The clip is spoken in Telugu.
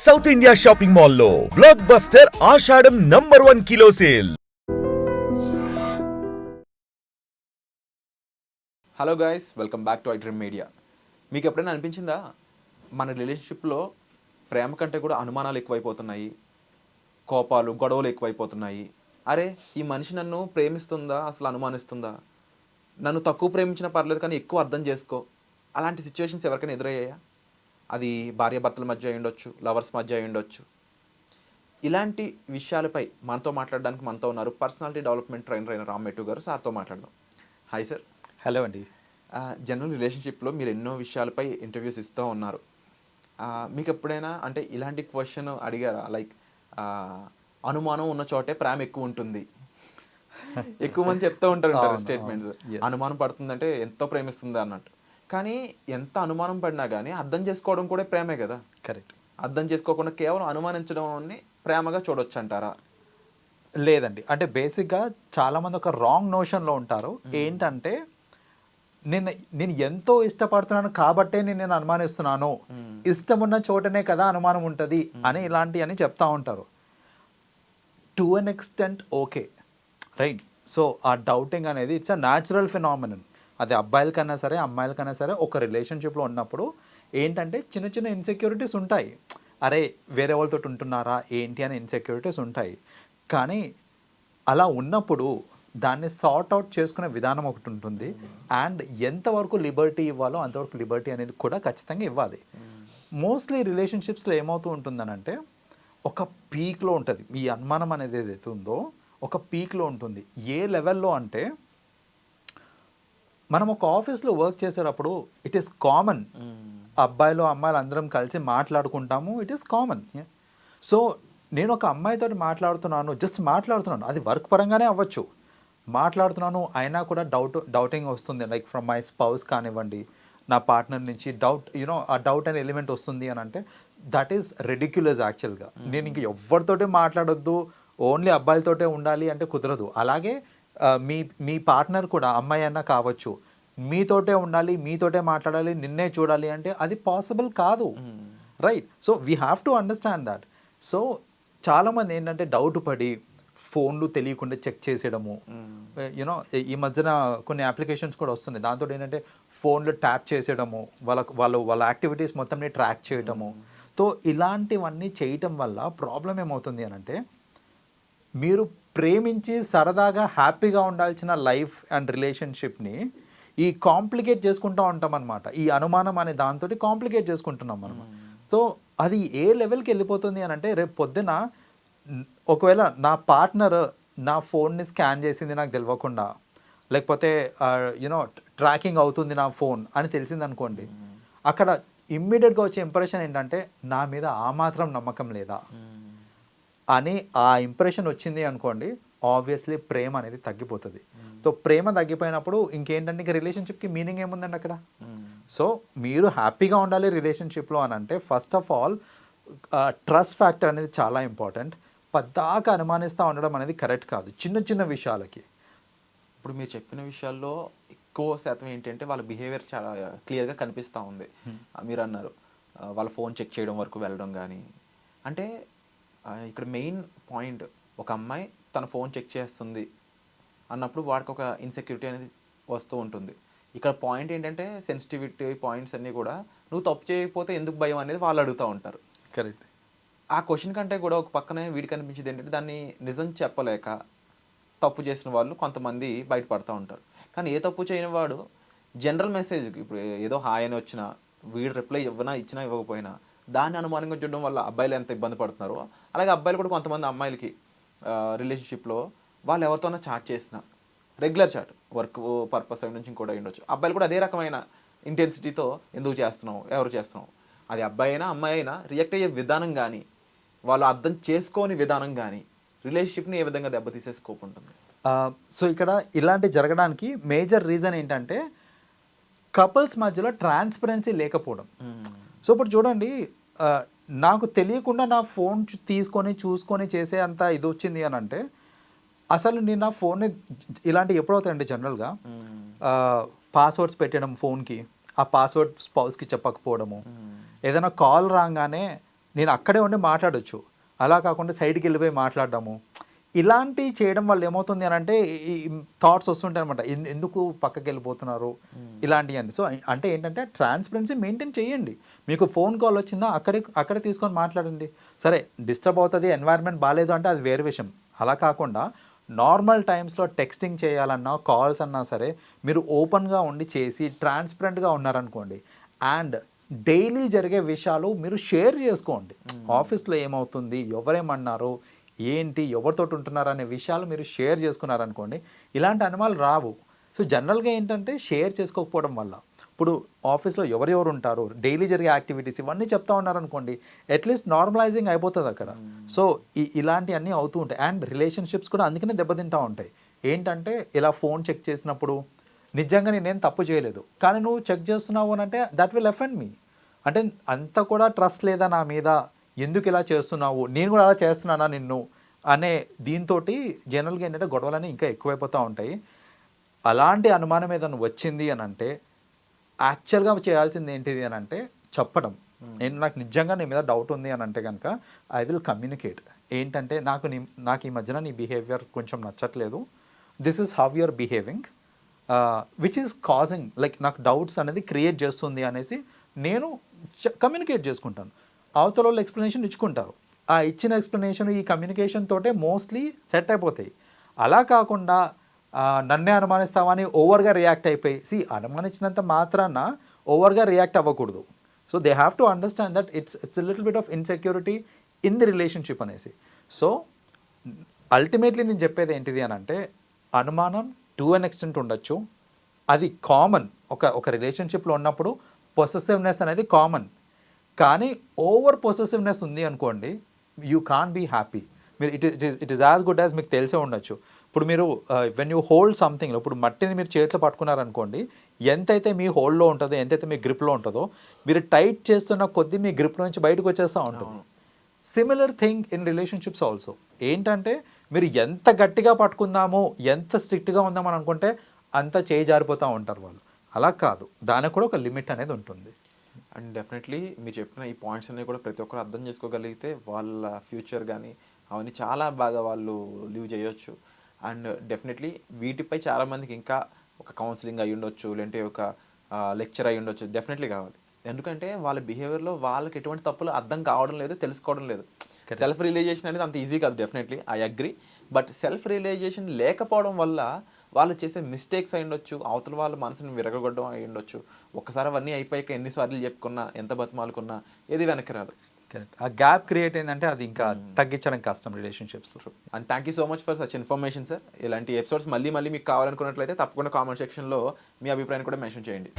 సౌత్ ఇండియా షాపింగ్ మాల్లో blockbuster Ashadam #1 kilo sale. Hello guys, welcome back to I Dream Media. మీకు ఎప్పుడైనా అనిపించిందా మన రిలేషన్షిప్లో ప్రేమ కంటే కూడా అనుమానాలు ఎక్కువైపోతున్నాయి, కోపాలు గొడవలు ఎక్కువైపోతున్నాయి? అరే, ఈ మనిషి నన్ను ప్రేమిస్తుందా అసలు అనుమానిస్తుందా, నన్ను తక్కువ ప్రేమించినా పర్లేదు కానీ ఎక్కువ అర్థం చేసుకో, అలాంటి సిచ్యువేషన్స్ ఎవరికైనా ఎదురయ్యాయా? అది భార్యాభర్తల మధ్య అయి ఉండొచ్చు, లవర్స్ మధ్య అయి ఉండొచ్చు. ఇలాంటి విషయాలపై మనతో మాట్లాడడానికి మనతో ఉన్నారు పర్సనాలిటీ డెవలప్మెంట్ ట్రైనర్ అయిన రామ్ మెట్టు గారు. సార్తో మాట్లాడదాం. Hi sir. హలో అండి. జనరల్ రిలేషన్షిప్లో మీరు ఎన్నో విషయాలపై ఇంటర్వ్యూస్ ఇస్తూ ఉన్నారు. మీకు ఎప్పుడైనా అంటే ఇలాంటి క్వశ్చన్ అడిగారా? లైక్ అనుమానం ఉన్న చోటే ప్రేమ ఎక్కువ ఉంటుంది, ఎక్కువ మంది చెప్తూ ఉంటారు స్టేట్మెంట్స్. అనుమానం పడుతుందంటే ఎంతో ప్రేమిస్తుంది అన్నట్టు. కానీ ఎంత అనుమానం పడినా కానీ అర్థం చేసుకోవడం కూడా ప్రేమే కదా. కరెక్ట్. అర్థం చేసుకోకుండా కేవలం అనుమానించడం ప్రేమగా చూడొచ్చు అంటారా? లేదండి, అంటే బేసిక్గా చాలామంది ఒక రాంగ్ నోషన్లో ఉంటారు. ఏంటంటే నేను ఎంతో ఇష్టపడుతున్నాను కాబట్టే నేను అనుమానిస్తున్నాను, ఇష్టం ఉన్న చోటనే కదా అనుమానం ఉంటుంది అని ఇలాంటివన్నీ చెప్తా ఉంటారు. To an extent okay, right. So ఆ డౌటింగ్ అనేది ఇట్స్ అ న్యాచురల్ ఫినామినన్. అది అబ్బాయిలకన్నా సరే అమ్మాయిలకన్నా సరే ఒక రిలేషన్షిప్లో ఉన్నప్పుడు ఏంటంటే చిన్న చిన్న ఇన్సెక్యూరిటీస్ ఉంటాయి. అరే, వేరే వాళ్ళతో ఉంటున్నారా ఏంటి అని ఇన్సెక్యూరిటీస్ ఉంటాయి. కానీ అలా ఉన్నప్పుడు దాన్ని సార్ట్ అవుట్ చేసుకునే విధానం ఒకటి ఉంటుంది. అండ్ ఎంతవరకు లిబర్టీ ఇవ్వాలో అంతవరకు లిబర్టీ అనేది కూడా ఖచ్చితంగా ఇవ్వాలి. మోస్ట్లీ రిలేషన్షిప్స్లో ఏమవుతూ ఉంటుందనంటే ఒక పీక్లో ఉంటుంది. ఈ అనుమానం అనేది ఏదైతే ఉందో ఒక పీక్లో ఉంటుంది. ఏ లెవెల్లో అంటే మనం ఒక ఆఫీస్లో వర్క్ చేసేటప్పుడు ఇట్ ఈస్ కామన్, అబ్బాయిలు అమ్మాయిలు అందరం కలిసి మాట్లాడుకుంటాము, ఇట్ ఈస్ కామన్. సో నేను ఒక అమ్మాయితో మాట్లాడుతున్నాను, జస్ట్ మాట్లాడుతున్నాను, అది వర్క్ పరంగానే అవ్వచ్చు, మాట్లాడుతున్నాను అయినా కూడా డౌటింగ్ వస్తుంది. లైక్ ఫ్రమ్ మై స్పౌస్ కానివ్వండి, నా పార్ట్నర్ నుంచి డౌట్, ఆ డౌట్ అనే ఎలిమెంట్ వస్తుంది అని అంటే దట్ ఈస్ రెడిక్యులస్ యాక్చువల్గా. నేను ఇంక ఎవరితోటే మాట్లాడొద్దు, ఓన్లీ అబ్బాయిలతోటే ఉండాలి అంటే కుదరదు. అలాగే మీ పార్ట్నర్ కూడా అమ్మాయి అన్నా కావచ్చు, మీతోటే ఉండాలి, మీతోటే మాట్లాడాలి, నిన్నే చూడాలి అంటే అది పాసిబుల్ కాదు, right. So we have to understand that. So చాలామంది ఏంటంటే డౌట్ పడి ఫోన్లు తెలియకుండా చెక్ చేసేయడము, ఈ మధ్యన కొన్ని అప్లికేషన్స్ కూడా వస్తున్నాయి, దాంతో ఏంటంటే ఫోన్లు ట్యాప్ చేసేయడము, వాళ్ళ యాక్టివిటీస్ మొత్తంని ట్రాక్ చేయటము. సో ఇలాంటివన్నీ చేయటం వల్ల ప్రాబ్లం ఏమవుతుంది అని అంటే మీరు ప్రేమించి సరదాగా హ్యాపీగా ఉండాల్సిన లైఫ్ అండ్ రిలేషన్షిప్ని ఈ కాంప్లికేట్ చేసుకుంటూ ఉంటాం అనమాట. ఈ అనుమానం అనే దాంతో కాంప్లికేట్ చేసుకుంటున్నాం మనం. సో అది ఏ లెవెల్కి వెళ్ళిపోతుంది అని అంటే రేపు పొద్దున ఒకవేళ నా పార్ట్నర్ నా ఫోన్ని స్కాన్ చేసింది నాకు తెలియకుండా, లేకపోతే ట్రాకింగ్ అవుతుంది నా ఫోన్ అని తెలిసింది అనుకోండి, అక్కడ ఇమ్మీడియట్గా వచ్చే ఇంప్రెషన్ ఏంటంటే నా మీద ఆ మాత్రం నమ్మకం లేదా అని ఆ ఇంప్రెషన్ వచ్చింది అనుకోండి, ఆబ్వియస్లీ ప్రేమ అనేది తగ్గిపోతుంది. సో ప్రేమ తగ్గిపోయినప్పుడు ఇంకేంటంటే ఇంకా రిలేషన్షిప్కి మీనింగ్ ఏముందండి అక్కడ? సో మీరు హ్యాపీగా ఉండాలి రిలేషన్షిప్లో అని అంటే first of all trust factor అనేది చాలా ఇంపార్టెంట్. పద్దాకా అనుమానిస్తూ ఉండడం అనేది కరెక్ట్ కాదు చిన్న చిన్న విషయాలకి. ఇప్పుడు మీరు చెప్పిన విషయాల్లో ఎక్కువ శాతం ఏంటంటే వాళ్ళ బిహేవియర్ చాలా క్లియర్గా కనిపిస్తూ ఉంది. మీరు అన్నారు వాళ్ళ ఫోన్ చెక్ చేయడం వరకు వెళ్ళడం కానీ. అంటే ఇక్కడ మెయిన్ పాయింట్, ఒక అమ్మాయి తన ఫోన్ చెక్ చేస్తుంది అన్నప్పుడు వాడికి ఒక ఇన్సెక్యూరిటీ అనేది వస్తూ ఉంటుంది. ఇక్కడ పాయింట్ ఏంటంటే సెన్సిటివిటీ పాయింట్స్ అన్నీ కూడా నువ్వు తప్పు చేయకపోతే ఎందుకు భయం అనేది వాళ్ళు అడుగుతూ ఉంటారు. కరెక్ట్. ఆ క్వశ్చన్ కంటే కూడా ఒక పక్కనే వీడికి అనిపించింది ఏంటంటే దాన్ని నిజం చెప్పలేక తప్పు చేసిన వాళ్ళు కొంతమంది బయటపడుతూ ఉంటారు. కానీ ఏ తప్పు చేయని వాడు జనరల్ మెసేజ్, ఇప్పుడు ఏదో హాయ్ అని వచ్చినా వీడు రిప్లై ఇచ్చినా ఇవ్వకపోయినా దాన్ని అనుమానంగా చూడడం వల్ల అబ్బాయిలు ఎంత ఇబ్బంది పడుతున్నారో, అలాగే అబ్బాయిలు కూడా కొంతమంది అమ్మాయిలకి రిలేషన్షిప్లో వాళ్ళు ఎవరితోనో చాట్ చేసిన రెగ్యులర్ చాట్, వర్క్ పర్పస్ అయి నుంచి ఇంకోటి ఉండొచ్చు, అబ్బాయిలు కూడా అదే రకమైన ఇంటెన్సిటీతో ఎందుకు చేస్తున్నావు, ఎవరు చేస్తున్నావు, అది అబ్బాయి అయినా అమ్మాయి అయినా రియాక్ట్ అయ్యే విధానం కానీ వాళ్ళు అర్థం చేసుకోని విధానం కానీ రిలేషన్షిప్ని ఏ విధంగా దెబ్బతీసే స్కోప్ ఉంటుంది? సో ఇక్కడ ఇలాంటి జరగడానికి మేజర్ రీజన్ ఏంటంటే కపుల్స్ మధ్యలో ట్రాన్స్పరెన్సీ లేకపోవడం. సో ఇప్పుడు చూడండి, నాకు తెలియకుండా నా ఫోన్ తీసుకొని చూసుకొని చేసే అంత ఇది వచ్చింది అని అంటే అసలు నేను నా ఫోన్ని ఇలాంటివి ఎప్పుడవుతాయండి జనరల్గా పాస్వర్డ్స్ పెట్టడం ఫోన్కి, ఆ పాస్వర్డ్ స్పౌస్కి చెప్పకపోవడము, ఏదైనా కాల్ రాగానే నేను అక్కడే ఉండి మాట్లాడొచ్చు. అలా కాకుండా సైడ్కి వెళ్ళిపోయి మాట్లాడడము, ఇలాంటివి చేయడం వల్ల ఏమవుతుంది అని అంటే ఈ థాట్స్ వస్తుంటాయి అనమాట. ఎందుకు పక్కకి వెళ్ళిపోతున్నారు ఇలాంటివి అని. సో అంటే ఏంటంటే ట్రాన్స్పరెన్సీ మెయింటైన్ చేయండి. మీకు ఫోన్ కాల్ వచ్చిందా అక్కడే తీసుకొని మాట్లాడండి. సరే డిస్టర్బ్ అవుతుంది, ఎన్వైర్న్మెంట్ బాగాలేదు అంటే అది వేరే విషయం. అలా కాకుండా నార్మల్ టైమ్స్లో టెక్స్టింగ్ చేయాలన్నా కాల్స్ అన్నా సరే మీరు ఓపెన్గా ఉండి చేసి ట్రాన్స్పరెంట్గా ఉన్నారనుకోండి. అండ్ డైలీ జరిగే విషయాలు మీరు షేర్ చేసుకోండి. ఆఫీస్లో ఏమవుతుంది, ఎవరేమన్నారు, ఏంటి, ఎవరితోటి ఉంటున్నారు అనే విషయాలు మీరు షేర్ చేసుకున్నారనుకోండి, ఇలాంటి అనుమానాలు రావు. సో జనరల్గా ఏంటంటే షేర్ చేసుకోకపోవడం వల్ల ఇప్పుడు ఆఫీస్లో ఎవరెవరు ఉంటారు, డైలీ జరిగే యాక్టివిటీస్ ఇవన్నీ చెప్తా ఉన్నారనుకోండి, అట్లీస్ట్ నార్మలైజింగ్ అయిపోతుంది అక్కడ. సో ఇలాంటివన్నీ అవుతూ ఉంటాయి. అండ్ రిలేషన్షిప్స్ కూడా అందుకనే దెబ్బతింటూ ఉంటాయి. ఏంటంటే ఇలా ఫోన్ చెక్ చేసినప్పుడు నిజంగా నేనేం తప్పు చేయలేదు, కానీ నువ్వు చెక్ చేస్తున్నావు అని అంటే దట్ విల్ అఫెండ్ మీ. అంటే అంత కూడా ట్రస్ట్ లేదా నా మీద, ఎందుకు ఇలా చేస్తున్నావు, నేను కూడా అలా చేస్తున్నానా నిన్ను అనే దీంతో జనరల్గా ఏంటంటే గొడవలన్నీ ఇంకా ఎక్కువైపోతూ ఉంటాయి. అలాంటి అనుమానం ఏదైనా వచ్చింది అని అంటే యాక్చువల్గా చేయాల్సింది ఏంటిది అని అంటే చెప్పడం. నాకు నిజంగా నీ మీద డౌట్ ఉంది అని అంటే కనుక ఐ విల్ కమ్యూనికేట్. ఏంటంటే నాకు ఈ మధ్యన నీ బిహేవియర్ కొంచెం నచ్చట్లేదు, this is how you're behaving which is causing like నాకు డౌట్స్ అనేది క్రియేట్ చేస్తుంది అనేసి నేను కమ్యూనికేట్ చేసుకుంటాను. అవతల వాళ్ళు ఎక్స్ప్లెనేషన్ ఇచ్చుకుంటారు. ఆ ఇచ్చిన ఎక్స్ప్లెనేషన్ ఈ కమ్యూనికేషన్ తోటే మోస్ట్లీ సెట్ అయిపోతాయి. అలా కాకుండా నన్నే అనుమానిస్తామని ఓవర్గా రియాక్ట్ అయిపోయి అనుమానించినంత మాత్రాన ఓవర్గా రియాక్ట్ అవ్వకూడదు. So they have to understand that it's little bit of insecurity in the relationship అనేసి. సో అల్టిమేట్లీ నేను చెప్పేది ఏంటిది అని అంటే అనుమానం టు అన్ ఎక్స్టెంట్ ఉండొచ్చు, అది కామన్. ఒక రిలేషన్షిప్లో ఉన్నప్పుడు పొసెసివ్నెస్ అనేది కామన్. కానీ ఓవర్ పొసెసివ్నెస్ ఉంది అనుకోండి, యూ కాన్ బీ హ్యాపీ. మీరు it is as good as మీకు తెలిసే ఉండొచ్చు. ఇప్పుడు మీరు వెన్ యూ హోల్డ్ సంథింగ్, ఇప్పుడు మట్టిని మీరు చేతిలో పట్టుకున్నారనుకోండి, ఎంతైతే మీ హోల్డ్లో ఉంటుందో, ఎంతైతే మీ గ్రిప్లో ఉంటుందో, మీరు టైట్ చేస్తున్న కొద్దీ మీ గ్రిప్ నుంచి బయటకు వచ్చేస్తూ ఉంటుంది. Similar thing in relationships also. ఏంటంటే మీరు ఎంత గట్టిగా పట్టుకుందామో, ఎంత స్ట్రిక్ట్గా ఉందామని అనుకుంటే అంత చేయి జారిపోతూ ఉంటారు వాళ్ళు. అలా కాదు, దానికి కూడా ఒక లిమిట్ అనేది ఉంటుంది. అండ్ డెఫినెట్లీ మీరు చెప్పిన ఈ పాయింట్స్ అన్నీ కూడా ప్రతి ఒక్కరు అర్థం చేసుకోగలిగితే వాళ్ళ ఫ్యూచర్ కానీ అవన్నీ చాలా బాగా వాళ్ళు లివ్ చేయొచ్చు. అండ్ డెఫినెట్లీ వీటిపై చాలామందికి ఇంకా ఒక కౌన్సిలింగ్ అయ్యి ఉండొచ్చు, లేదంటే ఒక లెక్చర్ అయ్యి ఉండొచ్చు, డెఫినెట్లీ కావాలి. ఎందుకంటే వాళ్ళ బిహేవియర్లో వాళ్ళకి ఎటువంటి తప్పులు అర్థం కావడం లేదు, తెలుసుకోవడం లేదు. సెల్ఫ్ రియలైజేషన్ అనేది అంత ఈజీ కాదు, definitely I agree. But self realisation లేకపోవడం వల్ల వాళ్ళు చేసే మిస్టేక్స్ అయి ఉండొచ్చు, అవతల వాళ్ళ మనసుని విరగొట్టడం అయి ఉండొచ్చు. ఒక్కసారి అవన్నీ అయిపోయాక ఎన్నిసార్లు చెప్పుకున్నా, ఎంత బతిమాలుకున్నా ఏది వెనక్కి రాదు. ఆ గ్యాప్ క్రియేట్ అయిందంటే అది ఇంకా తగ్గించడం కష్టం రిలేషన్షిప్స్లో. And thank you so much for such information sir. ఇలాంటి ఎపిసోడ్స్ మళ్ళీ మీకు కావాలనుకున్నట్లయితే తప్పకుండా కామెంట్ సెక్షన్లో మీ అభిప్రాయాన్ని కూడా మెన్షన్ చేయండి.